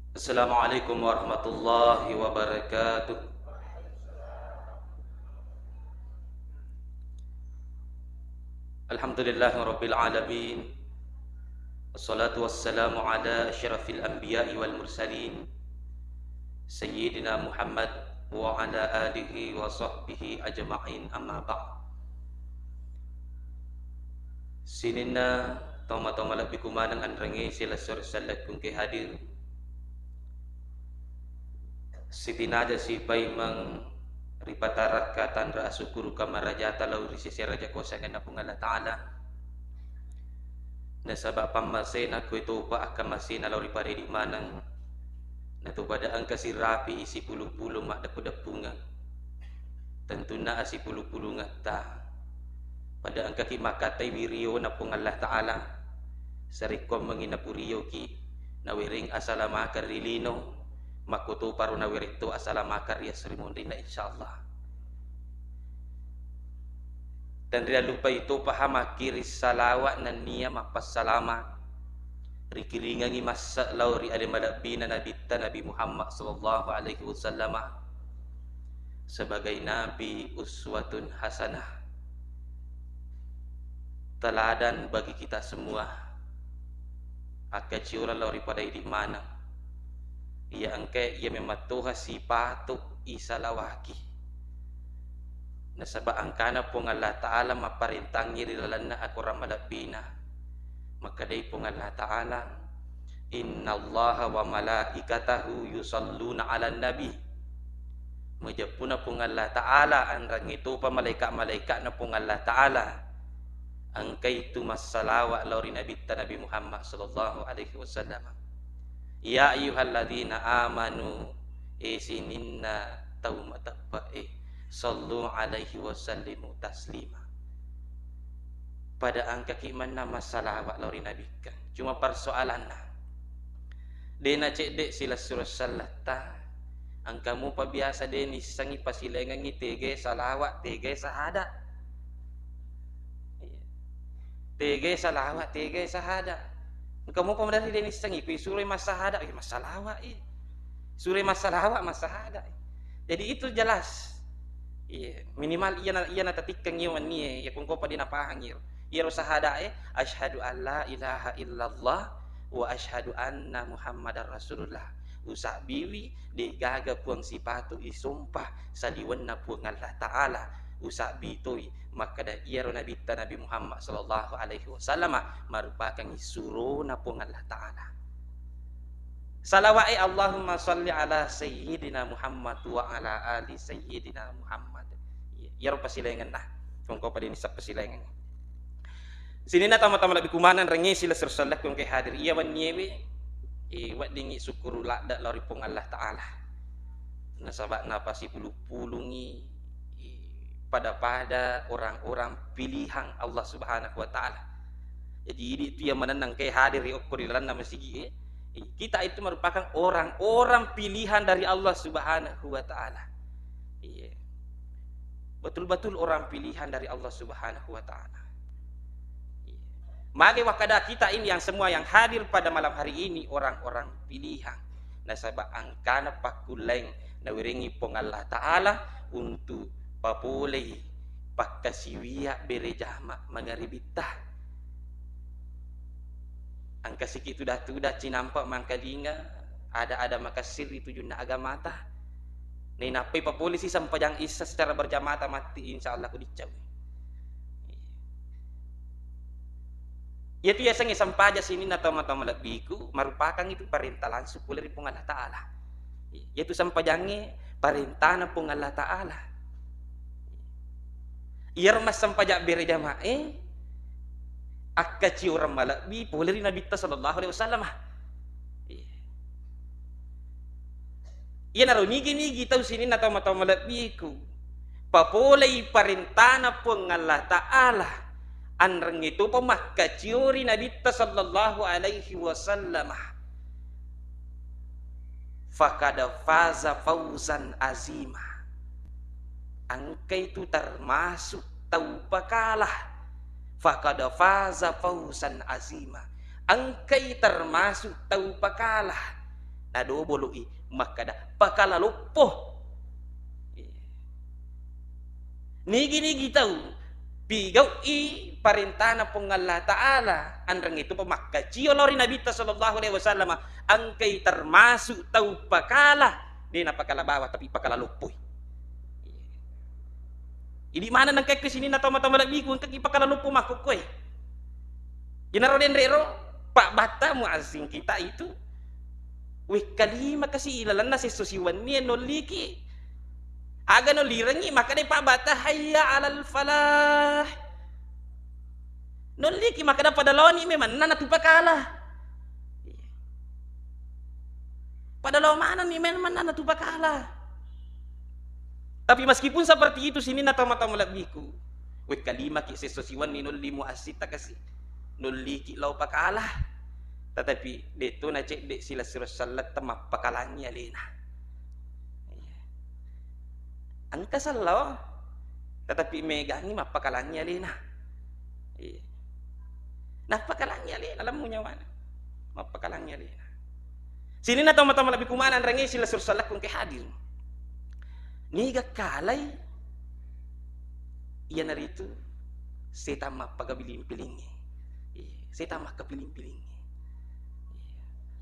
Assalamualaikum warahmatullahi wabarakatuh. Alhamdulillahirabbil alamin. Wassalatu wassalamu ala asyrafil anbiya'i wal mursalin Sayyidina Muhammad wa ala alihi wa sahbihi ajma'in, amma ba'd. Sininna tama-tama labi kumanang anrangi sila salat kung kay hadir sitinada si paimang ripatarak katan ra asukuru kamarajata law risisi raja kosangan na pong Allah Ta'ala na sabab pamasin ako ito pa akamasin alaw ripare di manang natubadaan kasi rapi isi puluh-puluh makdapudapunga tentu na asi puluh-puluh ngata pada ang kaki makatay wiriyo na pong Allah Ta'ala sarikom manginapuriyo ki nawiring asalamakar rilino makutu paru nawirito asalamakar ya srimundina insyaallah. Dan dia lupa itu paham kiris salawat nan niya mapasalama rikiringangi masa lauri ada madabina Nabi Muhammad sallallahu alaihi wasallam sebagai nabi uswatun hasanah, teladan bagi kita semua. Akaciura lauri pada di mana ia angke ia mematuha sipatu isalawaki nasaba angkana pong Allah Ta'ala maparintangi rilalan na ako ramalapina maka day pong Allah Ta'ala innallaha wa malaikatahu yusalluna ala nabi majapuna pong Allah Ta'ala anrang itu pa malaika-malaika na pong Allah Ta'ala angkay tumasalawa lauri Nabi Muhammad sallallahu alaihi wasallam. Ya ayyuhalladzina amanu isininna taumatabba'i sallu alaihi wasallimu taslima. Pada angka kiman nama salawat lauri nabi kan. Cuma persoalan na. Dena cek dek sila surah salata. Angkamu pa biasa deni sangi pasilengan ngi tege salawat tege sahada. Tege salawat tege sahada. Kamu pemedari deni sangi pi surah masahada masalawat surah masalawat masahada. Jadi itu jelas. Iya, minimal iya na tatikang iwan niya ya kung ko pa din napahangir. Iya sahada asyhadu an la ilaha illallah wa asyhadu anna muhammadar rasulullah. Usa biwi di gaga puang sipatu isumpah saliwan na puang Allah Ta'ala usa bitoy maka da iya Nabi Muhammad sallallahu alaihi wasallam merupakan isuro na puang Allah Ta'ala. Salawai Allahumma salli ala sayyidina Muhammad wa ala ali sayyidina Muhammad. Ya ro pasilengan nah. Kung ko pa din sa pasilengan. Sini na tama-tama labi kumanan rengi sila sallallahu kung kay hadir iya wan niyewe wat dingi syukuru lakda lari pong Allah Ta'ala. Nasabak napa si pulungi pada orang-orang pilihan Allah Subhanahu wa Ta'ala. Jadi itu yang menenang kay hadir ukurilan nama sigi kita itu merupakan orang-orang pilihan dari Allah Subhanahu wa Ta'ala. Iya. Betul-betul orang pilihan dari Allah Subhanahu wa Ta'ala. Iya. Maka wakada kita ini yang semua yang hadir pada malam hari ini orang-orang pilihan. Nasabah angkana pakuleng nawiringi pong Allah Ta'ala untuk papulay pakasiwiya berejama mangaribitah. Angka sikit tudah cinampak mangkalinga ada makasir itu juna agama tah. Ni napai pa polisi sampajang isa secara berjamaah mati insyaallah ku dicau. Yaitu ya sangi sampaja sini na tama-tama labiku merupakan itu perintah langsung dari pung Allah Ta'ala. Yaitu sampajangi perintah na pung Allah Ta'ala. Iyar mas sampajak berjamaah akka ciuram malabi poleri Nabi sallallahu alaihi wasallam. Iya naro nigi tahu sini na tama malabi ku. Papolay parintana po ng Allah Ta'ala. Anrang ito po makkaciuri Nabi sallallahu alaihi wasallam. Fakada faza fauzan azima. Angka itu termasuk taupakalah. Fakada faza fawzan azima. Angkay termasuk taupakalah na do boloi makada pakala lupo nigi tahu pigaw parintana pong Allah Ta'ala anrang itu pemakkaci olori Nabi sallallahu alaihi wasallam ang kay termasuk tahu pakala di napakala bawah tapi pakala lupoy ini mana nang kay kesini na tama-tama labi kung kay pakala lupo makukoy ginaro den rero pak bata mo asing kita itu wih kalima kasi ilalan na si susiwan niya no liki aga no lirangi maka day pak bata hayya alal falah no liki maka da padalaw ni memang na natupakala padalaw mana ni memang na natupakala tapi meskipun seperti itu sini na tama-tama labiku wih kalima ki si susiwan ni no limu asita kasi no liki law pakala tetapi dito na cek de sila salat tamap pakalanya lena ang kasalaw tetapi megangi mapakalanya lena nah pakalanya lena alam mo nyawan mapakalanya lena sini na tama-tama labi kumanan rangi sila salat kung kay hadir niga kalay iyan narito seta mapagabiling-pilingi seta makapiling-pilingi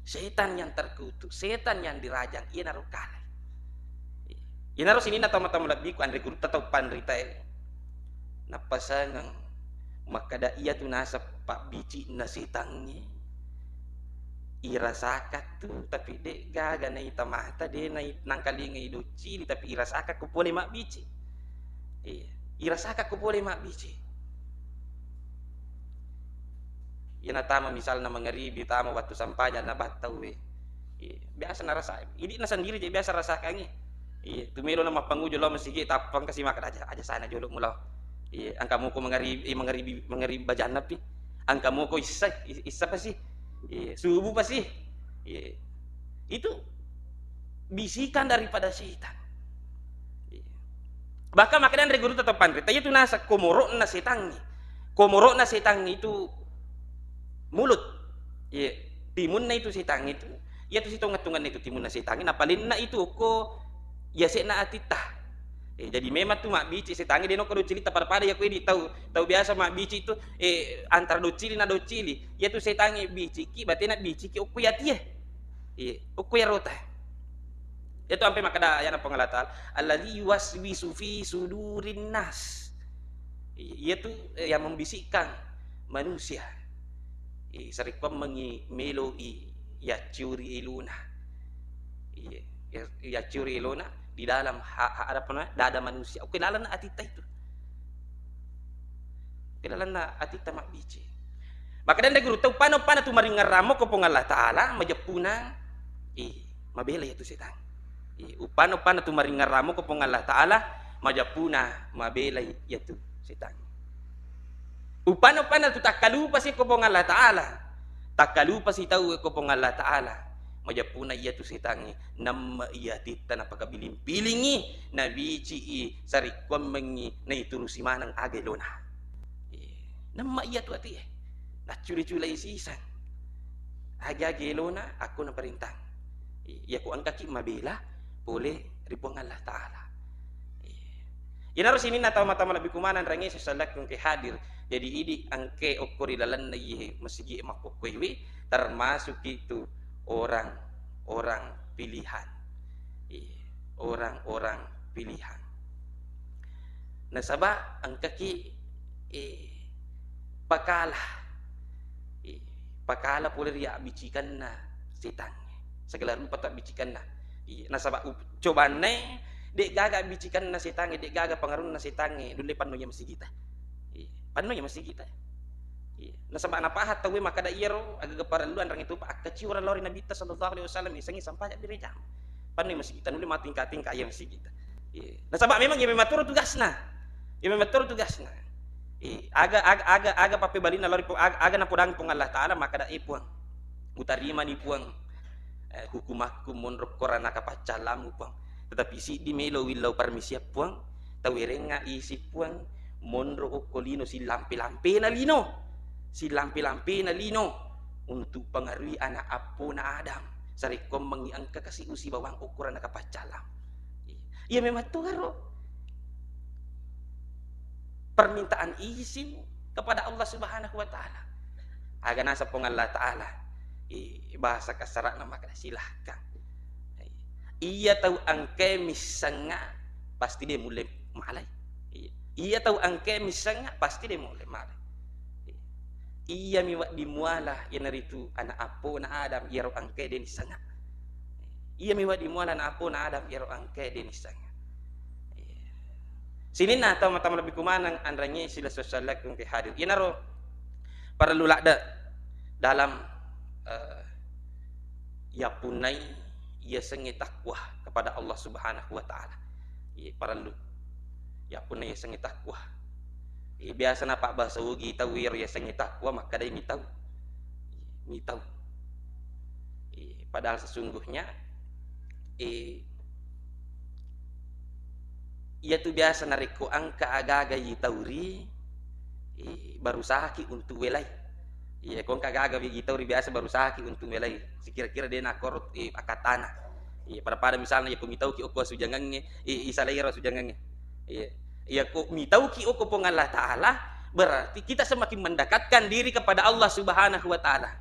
setan yang terkutuk, setan yang dirajang, ia naruh kalay. Ia naruh sini na tama-tama labi ko andri guru tataw panrita napasangang makada iya tu nasa pak bici na setangnya. Irasakat tu tapi dek gaga na itamata de na nangkali nga iduci tapi irasakat ko pole mak bici. Irasakat ko pole mak bici. Yan tama misal na mangaribi tama waktu sampanya na bataw biasa na rasa ini na sendiri je biasa rasakan tumelo na mapangujo lo masigi tapang kasi makad aja sana jolok mo law ang kamu ko mangaribi bajanap ang kamu ko isa pa si subuh pa si itu bisikan daripada setan bahkan makanan reguru tetap pandrita itu nasa komoro na setang itu mulut timun na itu setang itu ya tu situngan itu timun na setang napalin na itu ko ya na atita jadi memang tu mak bici setang dia no ko cili pada ya ko ini tahu biasa mak bici itu antara do cili na do cili ya tu setang bici ki berarti na bici ki ko ya tie ko ya rota itu sampai makada ya na pangalatal allazi yuwaswisu fi sudurin nas itu yang membisikkan manusia sarikpam mangi melo ya curi iluna ya curi iluna di dalam hadapan dada manusia oke dalam na atita itu dalam na atita mak bici maka dan guru tahu pano tu maringaramo ko pong Allah Ta'ala majapuna mabela ya tu setan upano tu maringaramo ko pong Allah Ta'ala majapuna mabela ya tu setan upano tu takalupa si kopong Allah Ta'ala takalupa si tahu kopong Allah Ta'ala majapuna iya tu sitangi nama iya tita na pagkabiling-pilingi na bici sarikwam mengi na iturusi manang agelona nama iya tu ati na curi-curi isisan agelona ako na perintang iya ko ang kaki mabela boleh ribuang Allah Ta'ala inaros ini na tama-tama labi kumanan rangi sa salat kung kay hadir jadi ini angke okori dalan na masigi makukwewi termasuk itu orang-orang pilihan orang-orang pilihan nasaba ang kaki pakala pula riya bicikan na setan segala rupa tak bicikan na nasaba cobaan na dek gaga bicikan na setan dek gaga pangarun na setan dulu pano ya masih kita pano ya masih kita nasaba na pahat tawi makada iyero aga gaparaluan rang itu pa akaciura lori Nabi sallallahu alaihi wasallam isangi sampaya diri jam pano ya masih kita dulu mating-kating kaya masih kita nasaba memang ya memang turu tugasna aga pape balina lori aga na pudang pong Allah Ta'ala makada ipuang utarima ni puang hukumakum monrok korana kapacalam puang tetapi si di melo willau parmisia puang tawirenga isi puang monro okolino si lampi-lampi na lino untuk pengaruhi anak apo na Adam Sarikom mengiangka kasih usi bawang ukuran nakapacalam. Iya memang tuh karo permintaan izin kepada Allah Subhanahu wa taala. Aga nasa pong Allah taala. Bahasa kasarana maka silahkan. Iya tahu angke misalnya pasti dia mulai malai. Iya tahu angke misalnya pasti dia mulai malai. Iya miwak dimualah yang naritu anak apo na Adam yaro angke dia misalnya. Iya miwak dimualah anak apo na Adam yaro angke dia misalnya. Sini na tahu mata lebih kumanang andranya sila sosialak kung hadir. Iya naro para lulakda dalam ya punai ia sengi takwa kepada Allah Subhanahu wa taala. Para lu ya punai ia sengi takwa. Biasa na pak bahasa ugi tahu ia sengi takwa maka dia mitau. Padahal sesungguhnya ia tu biasa nariko angka aga-aga tauri berusaha ki untuk welai. Iya, kong kagak begitu biasa berusaha ki untuk melai. Sekira-kira dia nak korot akatana. Iya, pada misalnya ya kumitau ki oko sujangannya, isalaira sujangannya. Iya, kumitau ki oko pong Allah taala, berarti kita semakin mendekatkan diri kepada Allah Subhanahu wa taala.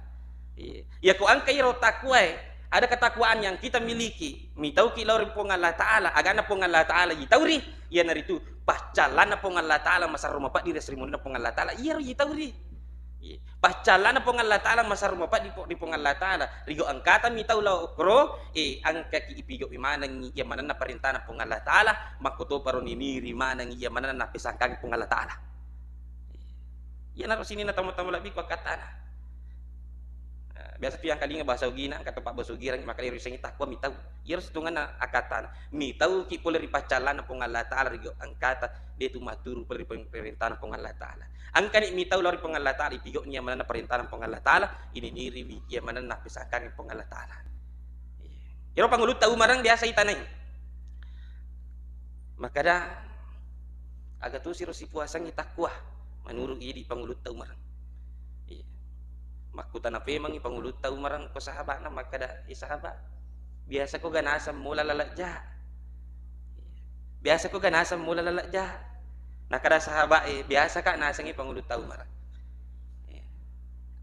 Iya, ku angkai ro takwa. Ada ketakwaan yang kita miliki. Mitau ki lauri pong Allah taala, agana pong Allah taala yitauri. Iya naritu pacalana pong Allah taala masa rumah pak diri serimuna pong Allah taala. Iya ro yitauri. Pacalana pong Allah taala masa rumah pak di pong Allah taala rigo angkata mitau lao okro angka ki ipigo imanang iya manana perintah pong Allah taala makoto paro niniri manang iya manana pisangkang pong Allah taala. Iya naro sini na tamu-tamu labi ko katana. Biasa tu yang kali nga bahasa ugina kata pak bahasa ugirang makali risengi takwa mitau. Iya setungan na akatan mitau ki pole ri pacalana pong Allah taala rigo angkata dia tu maturu pole perintah pong Allah taala. Angkani mitau lori pong Allah taala ipigo niya manana perintah pong Allah taala ini niri iya manana pisangkang pong Allah taala. Iro pangulut tau marang biasa itanay. Makada aga tu siro si puasang itakwa manurug idi pangulut tau marang. Makuta na pemang ipangulut tau marang ko sahabat na makada sahabat. Biasa ko ganasam mula lalakja. Biasa ko ganasam mula lalakja. Nakada sahabat biasa ka nasang ipangulut tau marang.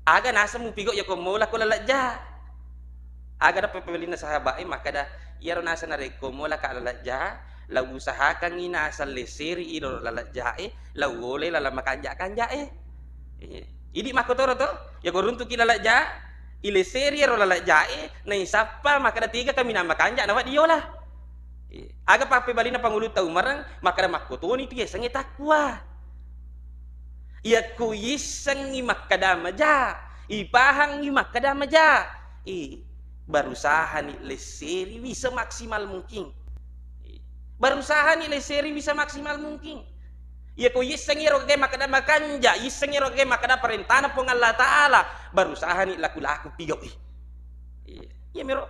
Aga nasa mo pigo ya ko mula ko lalakja. Aga na papabili na sahabat makada yaro nasa na reko mula ka lalakja. Law usahakan inasa leseri iro lalakja law wole lalamakanja-kanja Idi makotoro to ya goruntu kilalakja ileseri iro lalakja na isapa makada tiga kami na makanja na wadiola. Aga papabali na pangulut tau marang makada makotoni tu yesang takwa. Ia kuyisang makada maja, ipahang makada maja. Berusaha ni leseri bisa maksimal mungkin. Berusaha ni leseri bisa maksimal mungkin. Ia kuyisang iro ke makada makanja, isang iro ke makada perintah pong Allah taala. Berusaha ni laku-laku pigo. Iya mero.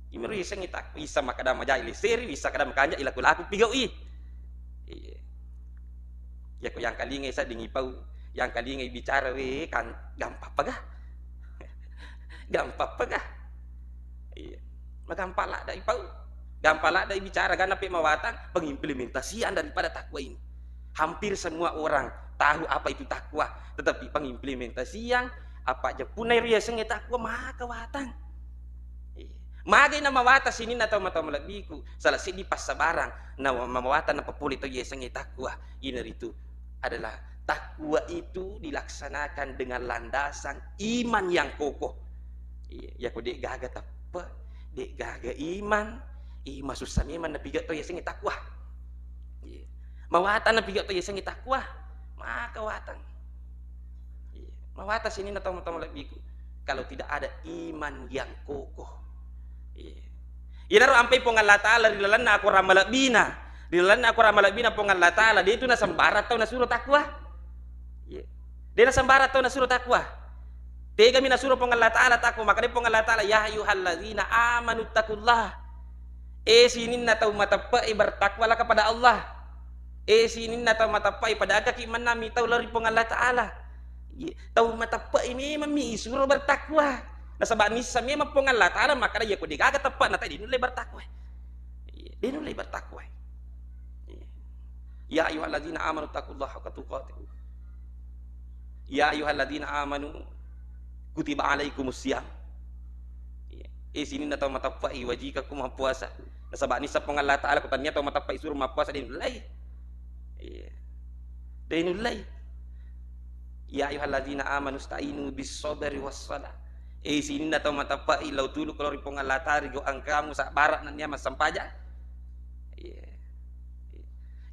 Imero isang itak isa makada majai leseri bisa kada makanja ilaku-laku pigo Ya ko yang kali ngay sa dingipau yang kali ngay bicara kan gampang pagah. Gampang pagah. Magampala da ipau. Gampala da bicara ganap mawatang pengimplementasian daripada takwa ini. Hampir semua orang tahu apa itu takwa, tetapi pengimplementasian apa aja punai riya seng takwa maka watang. Magay na mawata sini na tayo matamalabiku salah sidi pasabarang na mamawata na papulito yesang takwa. Ini itu adalah takwa itu dilaksanakan dengan landasan iman yang kokoh. Ya ko dek gaga tappa, dek gaga iman, masusam iman na pigat to yesang takwa. Mawata na pigat to yesang takwa, makawatan. Mawata sini na tayo matamalabiku kalau tidak ada iman yang kokoh. Inaro ampai pong Allah taala dilalan na ako ramalabina. Dilalan na ako ramalabina pong Allah taala dia itu na sambarat tau na suruh takwa. Dia na sambarat tau na suruh takwa. Tega mi na suruh pong Allah taala takwa maka dia pong Allah taala ya ayyuhallazina amanu taqullah. Sinin na tau matapa bertakwalah kepada Allah. Sinin na tau matapa pada aga ki manami tau lari pong Allah taala. Tau matapa ini mami suruh bertakwa. Nasabak ni sa memang pong Allah Ta'ala maka dia ko digaga tepat na tadi nulai bertakwa. Dia nulai bertakwa. Ya ayyuhalladzina amanu taqullaha haqqa tuqatih. Ya ayyuhalladzina amanu kutiba alaikumusiyam. Sini na tahu matapai wajika ku puasa. Nasabak ni sa pong Allah Ta'ala ko tanya tahu matapai suruh puasa din nulai. Din nulai. Ya ayyuhalladzina amanu sta'inu bis-sabri was-salah. Sini na tahu matapai lau tulu kalau ripong Allah Ta'ala go ang kamu sa barat na niya masampaja.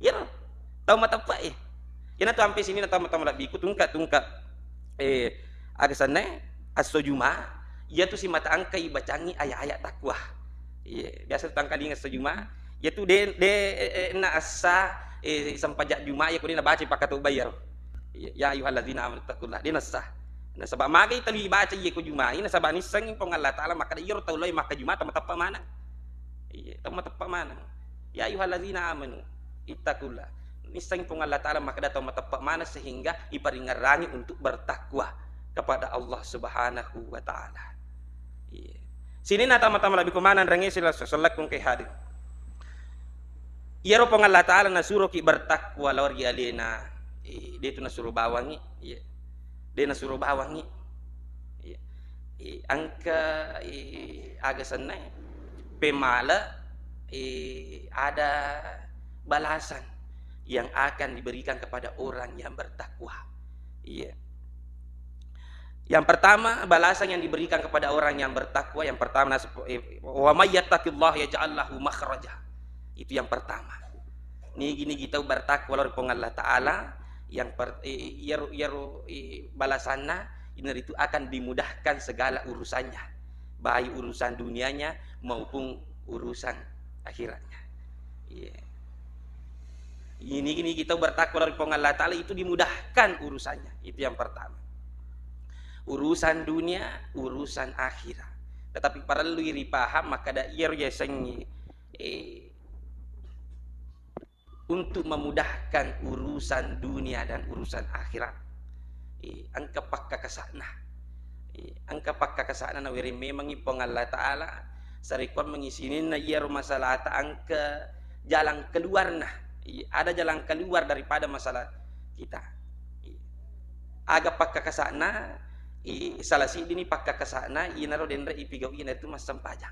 Ya, tahu matapai. Yan na to ampe sini na tahu matamalak biku tungkat agasan na as-sujuma. Ya tu si mata angkai bacangi ayat-ayat takwa. Biasa tangkalingan sejuma. Ya tu de na asa sampajak juma ya ko na baca pakatu bayar. Ya ayyuhalladzina amanu taqullaha dia nasah. Nasabak magay tali baca ye ko juma ina sabak ni sangin pong Allah Ta'ala maka iyo taulay maka juma tamatapa mana. Tamatapa mana. Ya ayyuhalladzina amanu ittaqullah. Ni sangin pong Allah Ta'ala maka datang matapa mana sehingga iparingarani untuk bertakwa kepada Allah Subhanahu wa Ta'ala. Sini na tama-tama labi kumanan rangi sila salak kung kay hadir. Iya ro pong Allah Ta'ala na suruh ki bertakwa lawar yalena. Dia tu na suruh bawangi. Dia na suruh bawangi. Angka agasan na pemala ada balasan yang akan diberikan kepada orang yang bertakwa. Yang pertama balasan yang diberikan kepada orang yang bertakwa yang pertama wa may yattaqillaha yaj'al lahu makhraja. Itu yang pertama. Ni gini kita bertakwa oleh Allah Ta'ala yang balasanna ini itu akan dimudahkan segala urusannya, baik urusan dunianya maupun urusan akhiratnya. Ini gini kita bertakwa oleh Allah Ta'ala itu dimudahkan urusannya. Itu yang pertama. Urusan dunia, urusan akhirat. Tetapi perlu dipaham maka da ieu biasanya untuk memudahkan urusan dunia dan urusan akhirat. Angka pakka kasana. Angka pakka kasana na wiri memang ipong Allah Ta'ala sarikon mengisinin na ieu masalah ta angka jalan keluar nah. Ada jalan keluar daripada masalah kita. Aga pakka kasana salah si dini pakka kasana inaro dendre ipigaw ina itu mas sampajang.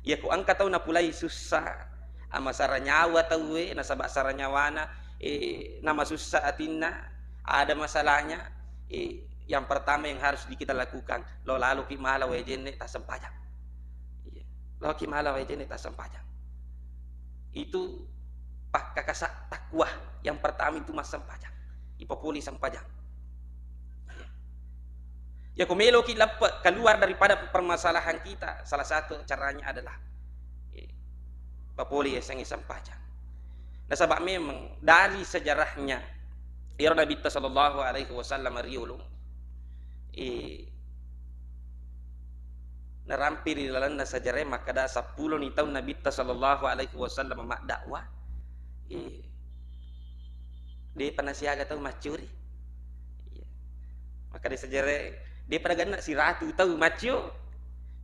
Ya ku angka tahu na pulai susah ama saranyawa tahu nasabak saranyawana nama susah atinna ada masalahnya yang pertama yang harus kita lakukan lo lalu ki mala wejene ta sampajang. Lo ki mala wejene ta sampajang. Itu pakka kasa takwa yang pertama itu mas sampajang. Ipopuli sampajang. Ya kumelo kita keluar daripada permasalahan kita. Salah satu caranya adalah papuli yang sampajang. Nah sebab memang dari sejarahnya ya Nabi sallallahu alaihi wasallam riulung narampir di dalam sejarah maka dah 10 ni tahun Nabi sallallahu alaihi wasallam mak dakwah dia panasiaga tahu macuri maka di sejarah dia pada gana si ratu tahu macio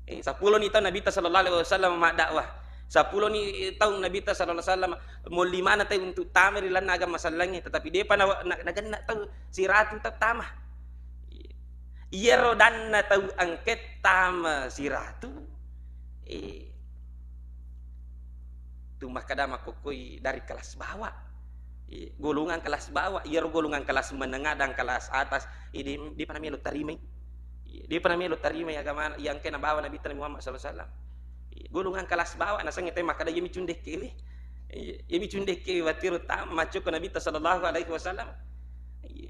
10 ni tahun Nabi sallallahu alaihi wasallam mak dakwah 10 ni tahun Nabi sallallahu alaihi wasallam mau 5 na tahu untuk tamir lan agama masalahnya tetapi dia pada nak tahu si ratu tak tamah iya rodan na tahu angket tama si ratu tu makada makokoi dari kelas bawah golongan kelas bawah iya golongan kelas menengah dan kelas atas ini dia pernah melu tarima dia pernah melu tarima agama yang kena bawa Nabi Muhammad sallallahu alaihi wasallam golongan kelas bawah na sange tema kada yemi cundek ke yemi cundek ke watir tam macu ke Nabi sallallahu alaihi wasallam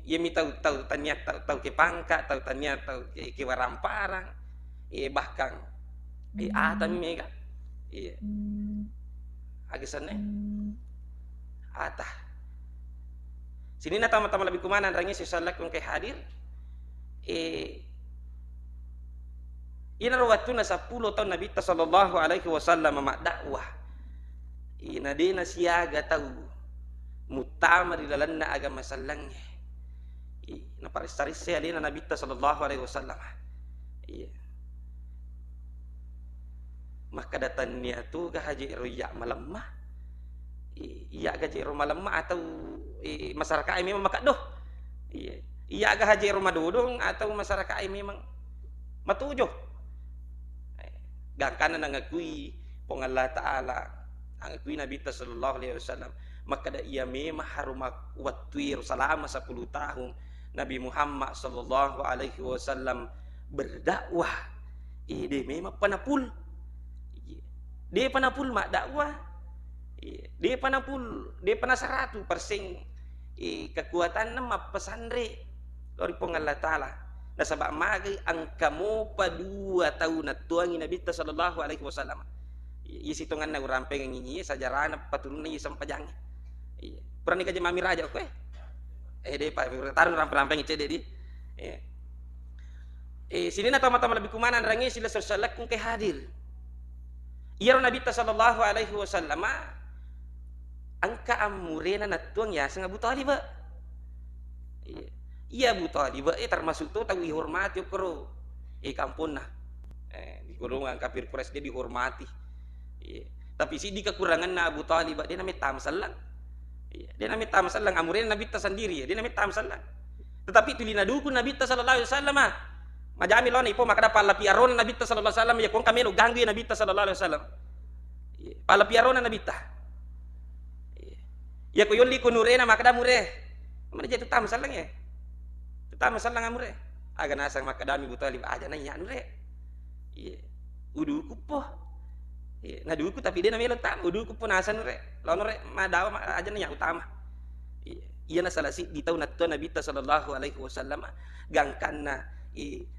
yemi tahu tanya tahu ke pangkat tahu tanya tahu ke waramparang bahkan atami mega agisane atah sini na tama-tama lebih kumanan rangi sallallahu kung kay hadir ina rawatu na 10 tahun Nabi sallallahu alaihi wasallam mak dakwah ina dina siaga tahu mutamar ilalanna agama sallangnya na paristaris alina Nabi sallallahu alaihi wasallam Iya. Maka datangnya tu gahaji royak malamah. Iya gaji rumah lemah atau masyarakat ini memang makat doh. Iya. Iya gahaji rumah dudung atau masyarakat ini memang matujo. Gangkana nangakui pong Allah Ta'ala angakui Nabi ta sallallahu alaihi wasallam maka da iya memang haruma watwir selama 10 tahun Nabi Muhammad sallallahu alaihi wasallam berdakwah. Dia memang panapul. Dia panapul mak dakwah. Dia panapul, dia pana 100% kekuatan nama pesandre dari pong Allah Ta'ala. Nasabak magi ang kamu pa 2 tahun na tuangi Nabi ta sallallahu alaihi wasallam. Isitungan na urampeng ang inyi sajarah na patulun na isang pajang. Pernah ka mami raja ko de pa tarun rampeng ite de di. Sini na tama-tama lebih kumanan rangi sila sallallahu kung kay hadir. Iya Nabi ta sallallahu alaihi wasallam ang kaamurena na tuang ya sang Abu Talib. Iya Abu Talib termasuk tuh tahu dihormati kero kampun nah di golongan kafir Quraisy dia dihormati. Tapi si di kekurangan na Abu Talib dia namanya tamsal lang. Dia namanya tamsal lang amurena Nabi ta sendiri dia namanya tamsal lang. Tetapi tulina dukun Nabi ta sallallahu alaihi wasallam majami lon ipo maka dapat lapiaron Nabi ta sallallahu alaihi wasallam ya kung kami no ganggu Nabi ta sallallahu alaihi wasallam. Palapiaron Nabi ta. Ya ko yoli ko nurena maka da mure. Mana jadi tamsal lang Tama salang amure. Aga nasang makadami Abu Talib aja na yan re. Iya. Uduku po. Iya, naduku tapi dia namanya letak. Uduku po nasan re. Lawan re madawa aja na yan utama. Iya. Iya na salasi di tahun natto Nabi ta sallallahu alaihi wasallam gangkan na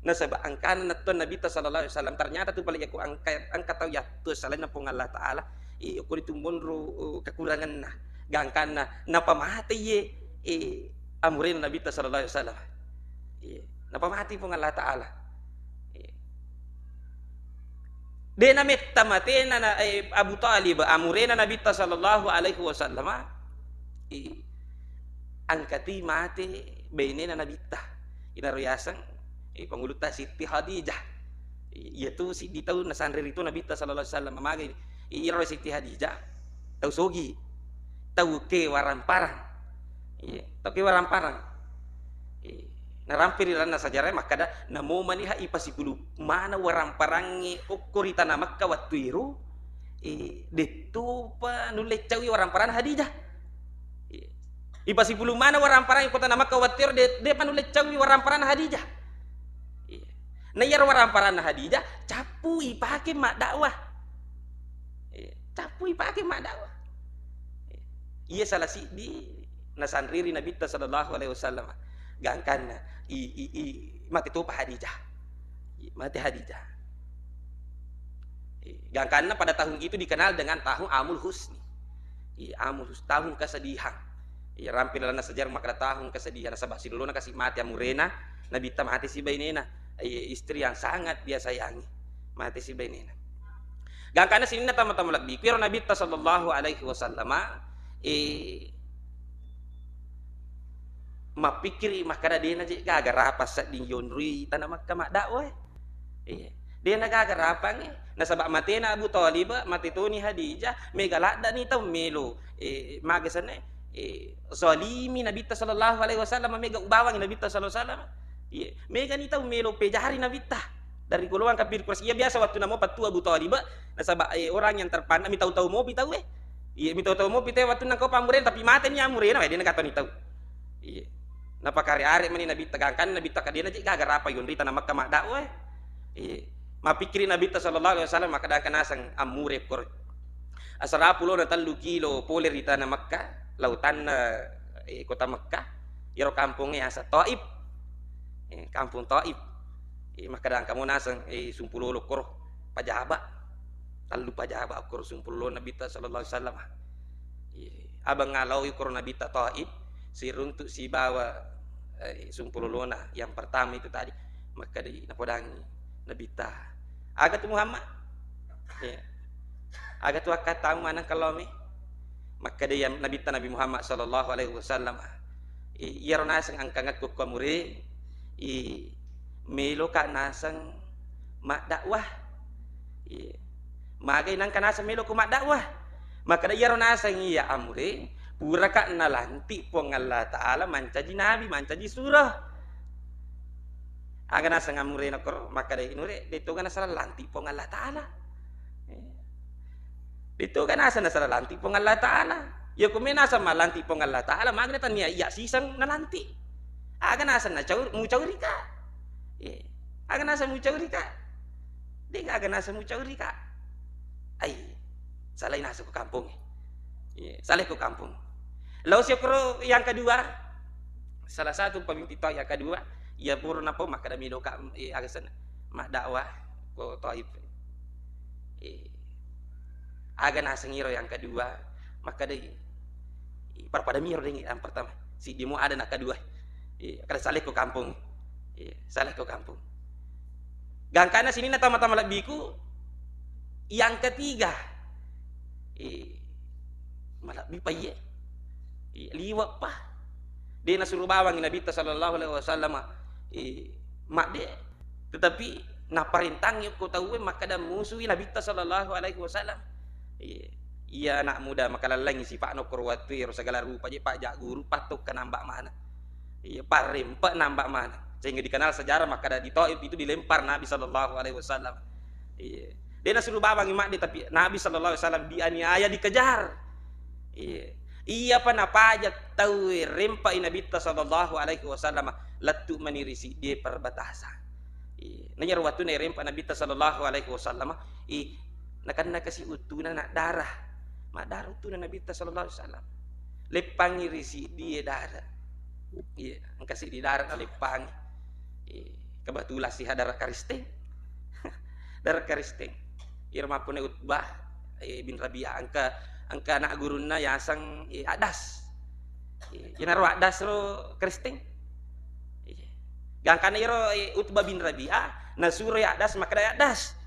nasaba angkan natto Nabi ta sallallahu alaihi wasallam ternyata tu paling aku angkat tahu ya tu salain na pong Allah Taala. Iya ko ditumbon ro kekurangan na gangkan na napamati amurin Nabi ta sallallahu alaihi wasallam. Napamati pong Allah Ta'ala. Dia namit tamate na Abu Talib amurena Nabi ta sallallahu alaihi wasallam angkati mati bainena Nabi ta inaruyasang panguluta Siti Hadijah. Yaitu si di tahun nasanrir itu Nabi ta sallallahu alaihi wasallam magay iro Siti Hadijah tau sogi tau ke waramparang. Tau ke waramparang. Narampir na sajarah makada namo maniha ipasipulu mana warang parangi ukurita na Makkah watwiru detu pa nulet cawi warang parang Hadijah ipasipulu mana warang parangi kota na Makkah watwiru de pa nulet cawi warang parang Hadijah nayar warang parang Hadijah capu ipake mak dakwah capu ipake mak dakwah iya salah si di nasanriri Nabi sallallahu alaihi wasallam gangkan mati tu Hadijah. Mati Hadijah. Gangkan pada tahun itu dikenal dengan tahun Amul Husni. Amul Husni tahun kesedihan. Rampil lana sejarah maka tahun kesedihan sabah si dulu kasih mati amurena Nabi ta mati si bainena istri yang sangat dia sayangi. Mati si bainena. Gangkan sini na tama-tama lagi. Kira Nabi ta sallallahu alaihi wasallam mapikiri makada dia na gagara apa sa ding yonri tanah Makkah mak dakwah. Dia na gagara apa nasabak mati na Abu Talib mati tu ni Hadijah megalada ni tau melo magasan zalimi Nabi ta sallallahu alaihi wasallam mega ubawang Nabi ta sallallahu alaihi wasallam. Mega ni tau melo pejari Nabi ta dari golongan kafir Quraisy. Iya biasa waktu namo patu Abu Talib nasabak orang yang terpandang mi tahu-tahu mo bitaw mi tahu-tahu mo bitaw waktu nang kau pamuren tapi mati ni amuren dia nak kata ni tahu. Napakari-ari mani Nabi tegangkan Nabi tak kadina jika agar apa yun rita na Makkah mak dakwah. Mapikirin Nabi ta sallallahu alaihi wasallam maka dah kanasang amure kor. Asara pulo na 3 kilo poler rita na Makkah lautan na kota Makkah. Iro kampungnya asa Taif. Kampung Taif. Maka dah kamu nasang sumpulo kor pajaba. Lalu pajaba kor sumpulo Nabi ta sallallahu alaihi wasallam. Abang ngalau kor Nabi ta Taif si runtuk si bawa sumpululona yang pertama itu tadi maka di napodangi Nabi ta agak tu Muhammad agak tu akat tahu mana kalau maka dia Nabi ta Nabi Muhammad sallallahu alaihi wasallam iya nasang angkangat ko kamure melo ka nasang mak dakwah. Magai nang kanasa melo ko mak dakwah. Maka da yaro nasa ngiya amre pura ka nalanti pong Allah Ta'ala mancaji nabi mancaji surah. Aga nasa ngamure nakor maka da inure dito ka nasa lanti pong Allah Ta'ala. Dito ka nasa lanti pong Allah Ta'ala. Ya kung may nasa malanti pong Allah Ta'ala magnetan niya iya sisang nalanti. Aga nasa na mucauri ka. Aga nasa mucauri ka. Di ka aga nasa mucauri ka. Ay, salay nasa ko kampung. Salay ko kampung. Lalu syukur yang kedua, salah satu pemimpin yang kedua, ia puro na po makadamilo ka agasan mak dakwah ko Taif. Aga nasa ngiro yang kedua, maka dai parpada miro ding yang pertama. Si dimo ada nak kedua. Kada salay ko kampung. Salay ko kampung. Gangkana sini na tama-tama labiku. Yang ketiga, malakbi pa liwak pa. Dia nasuruh bawang Nabi sallallahu alaihi wasallam mak dia. Tetapi naparintang yuk ko tahu maka dah musuhi Nabi sallallahu alaihi wasallam. Iya anak muda maka lalang si Pak Nokor Watwir segala rupa je Pak Jak Guru patuk ke nambak mana. Iya parim pak nambak mana. Sehingga dikenal sejarah maka dah di Taif itu dilempar Nabi sallallahu alaihi wasallam. Iya. Dia nak suruh babang imak dia tapi Nabi sallallahu alaihi wasallam dianiaya dikejar. Iya apa napa aja tahu rempa Nabi sallallahu alaihi wasallam latu menirisi dia perbatasan. Nanya waktu ni rempa Nabi sallallahu alaihi wasallam nak kasih utuna nak darah. Mak darah utuna Nabi sallallahu alaihi wasallam. Lepang irisi dia darah. Iya, kasih di darah lepang. Kebetulan sih darah karisteng. Darah karisteng. Irma pun Utbah bin Rabi'ah angka anak guruna yang sang adas. Inaru adas ro Kristeng. Gangkana iro Utbah bin Rabi'ah nasuro adas maka da adas.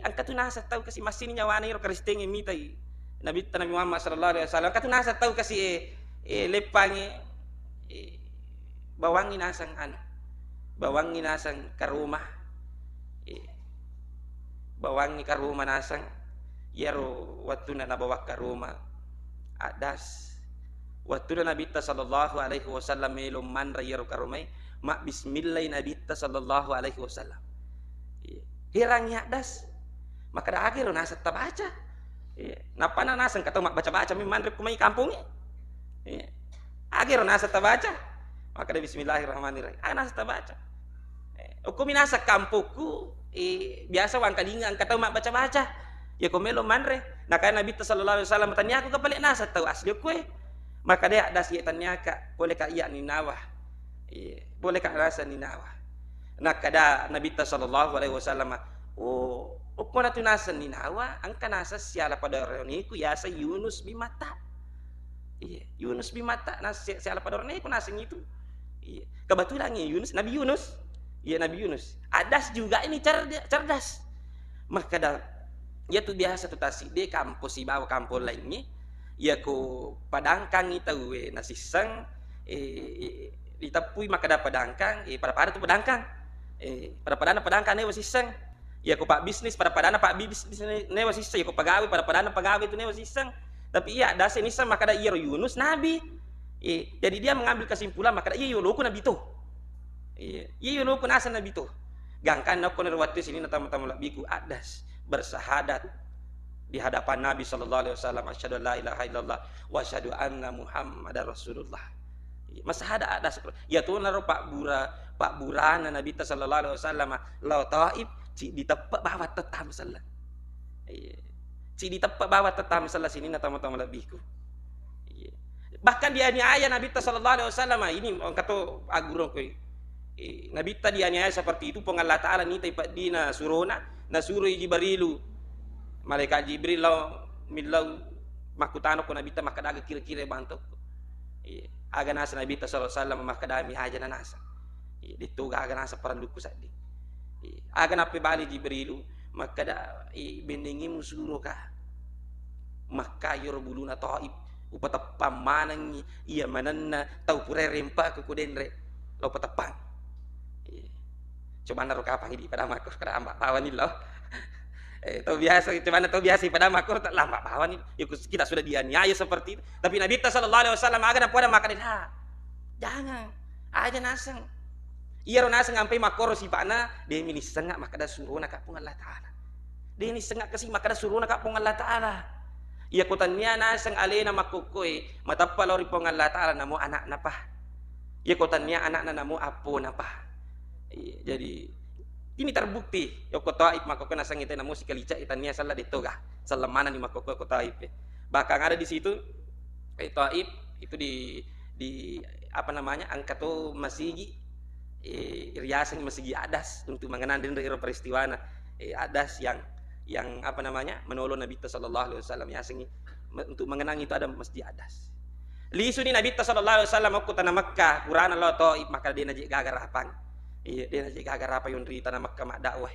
Angka tu nasa tahu kasi masin nyawana iro Kristeng imitai. Nabi Muhammad sallallahu alaihi wasallam angka tu nasa tahu kasi lepangi bawangi nasang bawangi nasang karumah. Bawangi ka rumah nasang yaro waktu na nabawa ka rumah adas waktu na Nabi sallallahu alaihi wasallam melum manra yaro ka rumah mak bismillah Nabi sallallahu alaihi wasallam hirang adas maka dah akhir nasa tabaca napa na nasang kata mak baca-baca mi mandrip kumai kampung akhir nasa tabaca maka dah bismillahirrahmanirrahim nasa tabaca hukum nasa kampungku biasa wang kalingan kata mak baca-baca ya komelo manre nak Nabi sallallahu alaihi wasallam tanya aku kapalik nasa tahu asli aku maka dia ada si tanya ka boleh ka iya ni nawah boleh ka rasa ni nawah nak kada Nabi sallallahu alaihi wasallam upo na tunasan ni nawah ang kanasa siala pada roni ku yasa Yunus bimata Yunus bimata nasa siala pada roni ku nasa itu kebetulan Yunus Nabi Yunus. Ya Nabi Yunus. Adas juga ini cerdas. Maka dah ya tu biasa tu tasi dia kampus si bawa kampus lainnya. Ya ko padangkang itu nasisang ditapui maka dah padangkang pada tu padangkang. Pada padangkang ne wasisang. Ya ko pak bisnis pada pak bisnis ne wasisang. Ya ko pegawai pada pegawai itu ne wasisang. Tapi iya adas ini sang maka dah iya Yunus Nabi. Jadi dia mengambil kesimpulan maka dah iya yuluku Nabi tu. Iya lo pun asal Nabi tu. Gangkan nak koner waktu sini tamu-tamu labiku adas bersahadat di hadapan Nabi sallallahu alaihi wasallam asyhadu la ilaha illallah wa asyhadu anna muhammadar rasulullah. Masahada adas. Ya tu naro Pak Burana Nabi sallallahu alaihi wasallam lau Taif ci ditepak bawa tetam sallah. Ci ditepak bawa tetam sallah sini tamu-tamu labiku. Bahkan dia ayah Nabi sallallahu alaihi wasallam ini kata aguro ko Nabi tadi aniaya seperti itu pun Allah Ta'ala ni taipat di na surona na suruh Jibrilu malaikat Jibril milau makutano ko Nabi ta makadaga kira-kira bantok aga nasa Nabi sallallahu alaihi wasallam makadami aja na nasa dito aga nasa paranduku sadi aga na bali Jibrilu makada bendingi musuno ka makayor buluna Taif upatapam manang iya mananna tau pure rempa ko kudenre lo patapang Coba naruh kapang di pada makor kada ambak pawan ni loh. Itu biasa, cuman itu biasa pada makor tak lambat pawan ni. Kita sudah dianiaya seperti itu. Tapi Nabi sallallahu alaihi wasallam agak dan pada makan dah. Jangan. Aja nasang. Iya ro nasang sampai makor si pana dia mini sengak maka dah suruh nak kapung Allah taala. Dia ni sengak kasi maka dah suruh nak kapung Allah taala. Iya kutannya nasang alena makukoi matappa lori pong Allah taala namo anak napa. Iya kutannya anak namo apo napa. Jadi ini terbukti yo ko taib mako kana sangite na musik lica itania salah dito ga salah mana ni mako ko taib bahkan ada di situ taib itu di apa namanya angka tu masigi riasan masigi adas untuk mengenang dari peristiwa adas yang apa namanya menolong Nabi sallallahu alaihi wasallam ya singi untuk mengenang itu ada masjid adas lisu ni Nabi sallallahu alaihi wasallam ko tanah Makkah Quran Allah taib maka dia najik gagar apang iya dia najik gagar apa yung rita na Makkah mak dakwah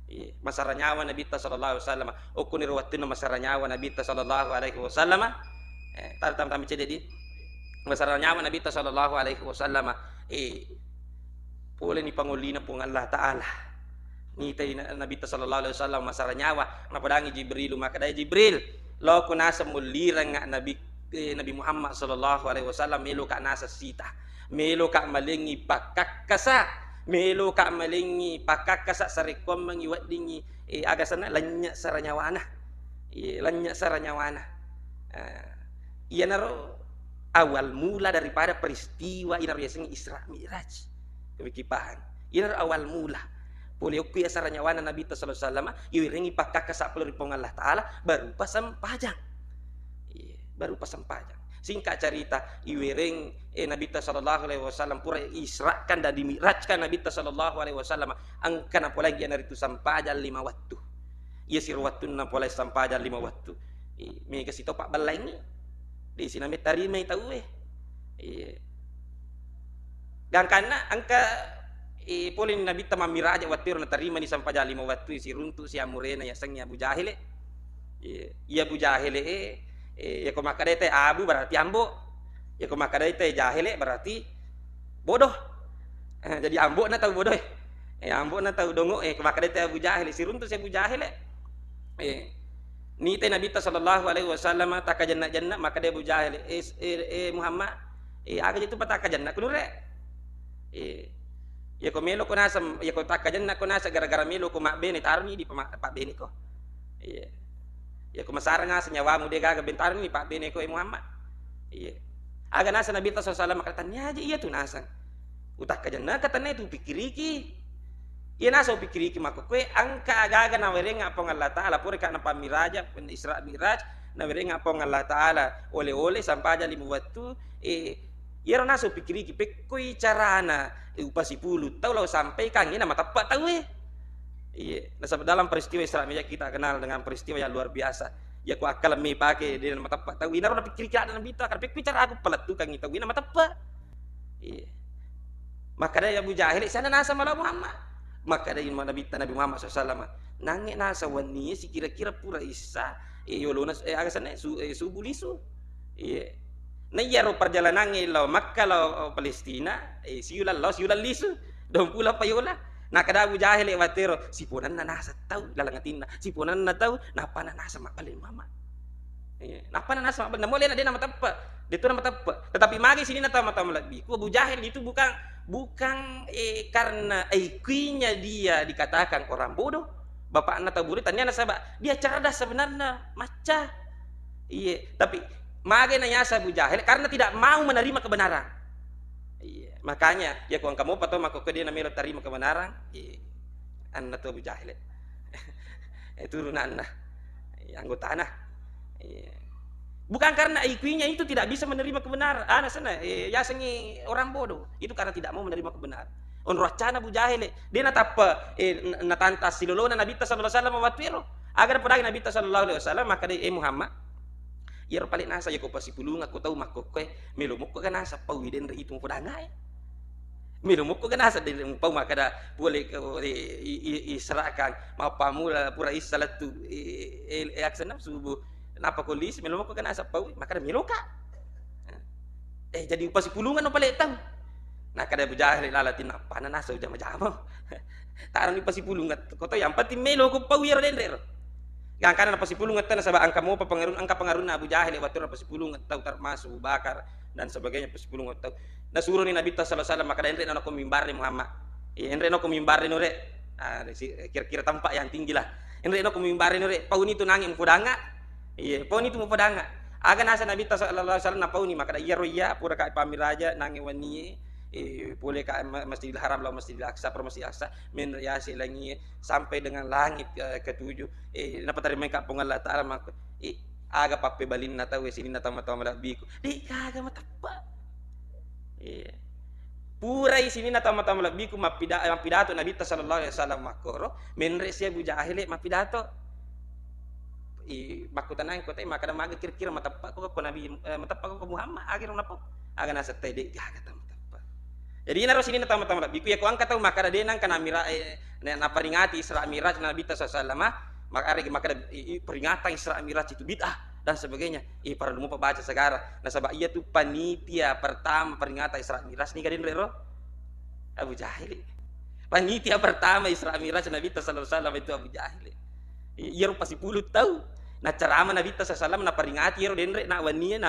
iya masara nyawa Nabi sallallahu alaihi wasallam o kunirwatin masara nyawa Nabi sallallahu alaihi wasallam tam cede di masara nyawa Nabi sallallahu alaihi wasallam boleh ni pangulina pung Allah taala ni tay Nabi sallallahu alaihi wasallam masara nyawa napadangi Jibril maka dai Jibril lo kunasa mulirang nga Nabi Muhammad sallallahu alaihi wasallam melo ka nasa sita melo ka malingi pakakasa melo ka malingi pakakasa sarikom mangiwat dingi agasana lanya saranyawana lanya saranyawana iya naro awal mula daripada peristiwa ina riasing Isra Mi'raj kebikipahan iya naro awal mula boleh kuya saranyawana Nabi sallallahu alaihi wasallam iwiringi pakakasa peluripong Allah taala baru pasampajang baru pasampajang singkat cerita iwiring Nabi sallallahu alaihi wasallam pura israkan dan dimirajkan Nabi sallallahu alaihi wasallam angka na pula gian itu sampajan 5 waktu iya sir waktu na pula sampajan 5 waktu mi kasi to pak balai ni di sini mi tarima tahu dan karena angka polin Nabi tamamiraja waktu na tarima ni sampajan 5 waktu si runtu si amurena ya sangnya Abu Jahil iya Abu Jahil ya ko makadete abu berarti ambo ya ko makadete jahile berarti bodoh jadi ambo na tahu bodoh ambo na tahu dongo ko makadete Abu Jahil sirun tu si Abu Jahil ni te Nabi sallallahu alaihi wasallam taka janna maka dia Abu Jahil Muhammad aga itu pataka janna kunure ya ko melo ko nasa ya ko taka janna ko nasa gara-gara melo ko mak bene tarni di pak bene ko ya kumasara nga sa nyawa mo di gagabintar ni Pak Bene ko Muhammad iya aga nasa Nabi sallallahu alaihi wasallam makatanya aja iya tu nasa utak ka dyan na katanya itu pikiriki iya nasa pikiriki makukwe angka aga na were nga po ng Allah Ta'ala puri ka na pamiraja Isra Miraj na were nga po ng Allah Ta'ala ole-ole sampaja limuwatu iya nasa pikiriki pekoy carana upasipulu tau lau sampai kangen na matapat tau iya, dalam peristiwa Isra Mi'raj kita kenal dengan peristiwa yang luar biasa. Ya ku akal mi pakai di nama tepat tahu ina ora pikir kira dalam bita karena pikir cara aku pelat tu kang itu nama tepat. Iya. Maka dari Abu Jahil sana nasa malah Muhammad. Maka dari Nabi Muhammad SAW nangek nasa wani si kira-kira pura isa yolonas agasana subulisu. Iya. Na yaro perjalanan lo Makkah lo Palestina siulan lisu. Dong pula payola. Nah kada Abu Jahil watero sipunan na nasa tahu lalangatin na sipunan na tahu napa na nasa mapalin mama napa na nasa mapalin namole na din na matapa dito na matapa tetapi magi sini na tama lagi ku Abu Jahil itu bukan karena IQ-nya dia dikatakan orang bodoh bapak na tahu buri tanya na sabak dia cerdas sebenarnya maca iya tapi magi na yasa Abu Jahil karena tidak mau menerima kebenaran. Iya, makanya ya kung kamu pato mako ke dia na melo tarima kebenaran, anna to Abu Jahil. Turunan na. Anggota na. Bukan karena IQ-nya itu tidak bisa menerima kebenaran. Ana sana ya sengi orang bodoh. Itu karena tidak mau menerima kebenaran. On racana Abu Jahil, dia natapa natantas silolona Nabi sallallahu alaihi wasallam watwiro. Agar pada Nabi sallallahu alaihi wasallam maka dia Muhammad ya paling nasa ya ko pasipulung aku tahu makko melo mo ko kanasa pawiden re itong kudangai melo mo ko kanasa din pau makada boleh israkan mapamula pura isalatu aksana subuh napa ko lis melo mo ko kanasa pau makada melo ka jadi pasipulungan no paling tahu nah kada Abu Jahil lalatin apa na nasa uja majamo Taran ni pasipulungat ko to yang penting melo ko pawir den rer. Yang kana pasipulungat tan sabab angka mo angka pengaruh na Abu Jahil watur pasipulungat tau termasuk Abu Bakar dan sebagainya pasipulungat tau. Nasuruh ni Nabi sallallahu alaihi wasallam maka den na ko mimbar ni Muhammad. Enre no ko mimbar ni re. Kira-kira tampak yang tinggi lah. Enre no ko mimbar ni re. Pauni tu nanging podanga. Pauni tu mo podanga. Aga nasa Nabi sallallahu alaihi wasallam na pauni maka da iya pura ka pamiraja nanging wani boleh ke Masjidil Haram lalu Masjidil Aqsa per Masjidil Aqsa menriasi lagi sampai dengan langit ketujuh napa tadi mereka pun Allah Taala mak aga pape balin na tahu sini na tama tama biku di kaga matapa pura sini na tama tama biku mapidato Nabi sallallahu alaihi wasallam makoro menresi Abu Jahil mapidato makutanay ko tay makada maga kira-kira matapa ko Nabi matapa ko Muhammad agir napa aga nasa tay di kaga jadi naro sini tama-tama biku ya ko angka tahu maka denang kana mira na peringati Isra Miraj Nabi sallallahu alaihi maka peringatan Isra Miraj itu bid'ah dan sebagainya. Para lupa baca sekarang. Nah sebab ia tu panitia pertama peringatan Isra Miraj ni kadin rero Abu Jahil. Panitia pertama Isra Miraj Nabi sallallahu alaihi itu Abu Jahil. Ia pasti 10 tahu. Nah ceramah Nabi sallallahu alaihi na peringati ro denre na wania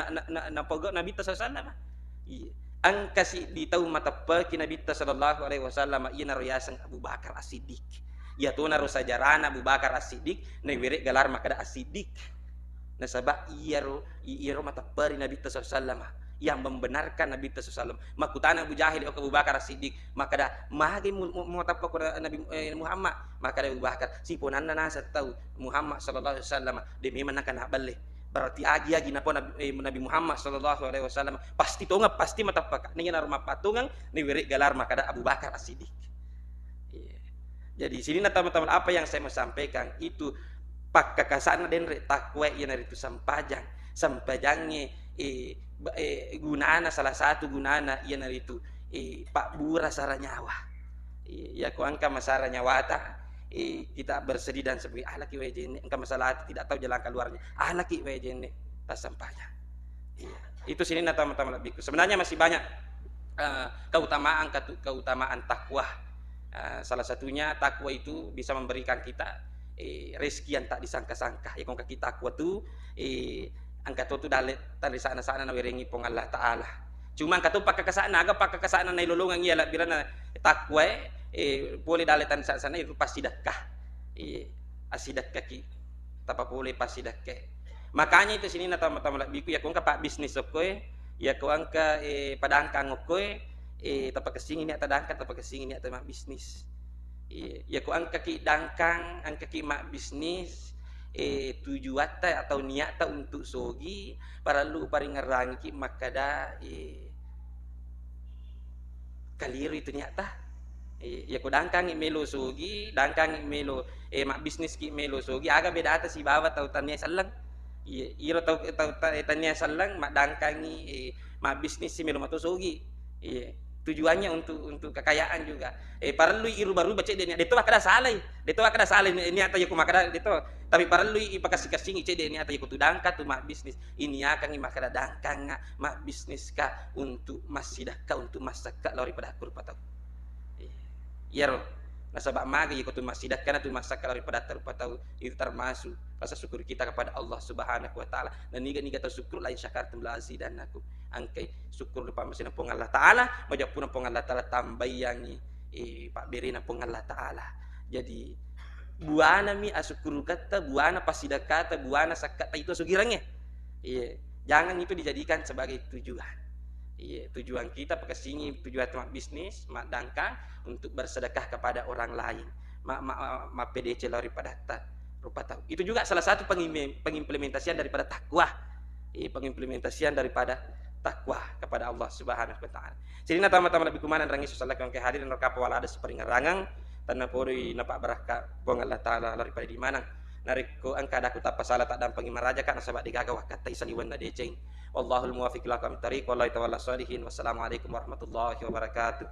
na pogok Nabi sallallahu alaihi ang kasi ditaw matapa kina Nabi sallallahu alaihi wasallam ina royasan Abu Bakar As-Siddiq ya to naro sajaran Abu Bakar As-Siddiq na wiri galar makada As-Siddiq na sabab iya ro matapa Nabi sallallahu alaihi wasallam yang membenarkan Nabi sallallahu alaihi wasallam makutana Abu Jahil o Abu Bakar As-Siddiq makada magi matapa ko Nabi Muhammad makada Abu Bakar siponanna nasa tahu Muhammad sallallahu alaihi wasallam de memang kana balle berarti agi na po Nabi Muhammad sallallahu alaihi wasallam pasti tonga pasti matapaka ni na rumah patungang ni wiri galar makada Abu Bakar As-Siddiq. Jadi sini na teman-teman apa yang saya mau sampaikan itu pakkakasana den takwa yang itu sampajang sampajangnya gunana salah satu gunana yang itu pak bura sara nyawa ya ko angka masara nyawata kita bersedih dan sebagai laki wajene engkau masalah tidak tahu jalan keluarnya laki wajene tak sampainya itu sini na teman-teman biku sebenarnya masih banyak keutamaan takwa salah satunya takwa itu bisa memberikan kita rezeki yang tak disangka-sangka ya kong kita takwa tu angka tu dalit tali sana-sana na wiringi pong Allah Taala cuma angka tu pakakasana na ilulungan iya birana takwa boleh daletan sana itu pasti dakah asidakah ki tapa boleh pasti dakah makanya itu sini na tama-tama biku ya kung ka pa bisnis okoy ya ko angka padangkang okoy tapa kasing ini atadangkan tapa kasing ini atama bisnis ya ko angka ki dangkang angka ki mak bisnis tujuata atau niata untuk sogi para lu paring ngerangi makada kaliru itu niata ya ko dangkang melo sogi dangkang melo mak bisnis ki melo sogi aga beda atas si bawa tau tanya salang iro tau tanya salang mak dangkangi mak bisnis si melo mato sogi tujuannya untuk kekayaan juga perlu iru baru baca dia itu kada salah ini atau yaku makada itu tapi perlu ipakasih-kasih ice dia ini atau yaku tu dangka tu mak bisnis ini akan makada dangkang mak bisnis ka untuk masjidah ka untuk masak lori pada akur patau yaro nasabak magi ikut masjidah kana tu masak lori pada akur patau itu termasuk rasa syukur kita kepada Allah Subhanahu wa taala dan niga tahu syukur lain syakartum la azidannakum angkai syukur lupa masina pong Allah Taala majapuna pong Allah Taala tambayangi pak berina pong Allah Taala jadi buana mi asukuru kata buana pasida kata buana sakata itu sugirangnya jangan itu dijadikan sebagai tujuan tujuan kita pekasini tujuan mak bisnis mak dangkang untuk bersedekah kepada orang lain mak PDC lari pada rupa tahu itu juga salah satu pengimplementasian daripada takwa pengimplementasian daripada takwa kepada Allah Subhanahu wa taala. Jadi tama-tama lebih kumanan rangi susalakan ke hadir dan kapal wala ada seperingarangan tanah pori napak beraka bong Allah taala daripada di mana nariko angka daku tak pasalah tak dampang imaraja kan sebab digagawah kata isaliwan na deceng. Wallahul muwaffiq ila aqwamit thariq wallahi tawalla sholihin. Wassalamualaikum warahmatullahi wabarakatuh.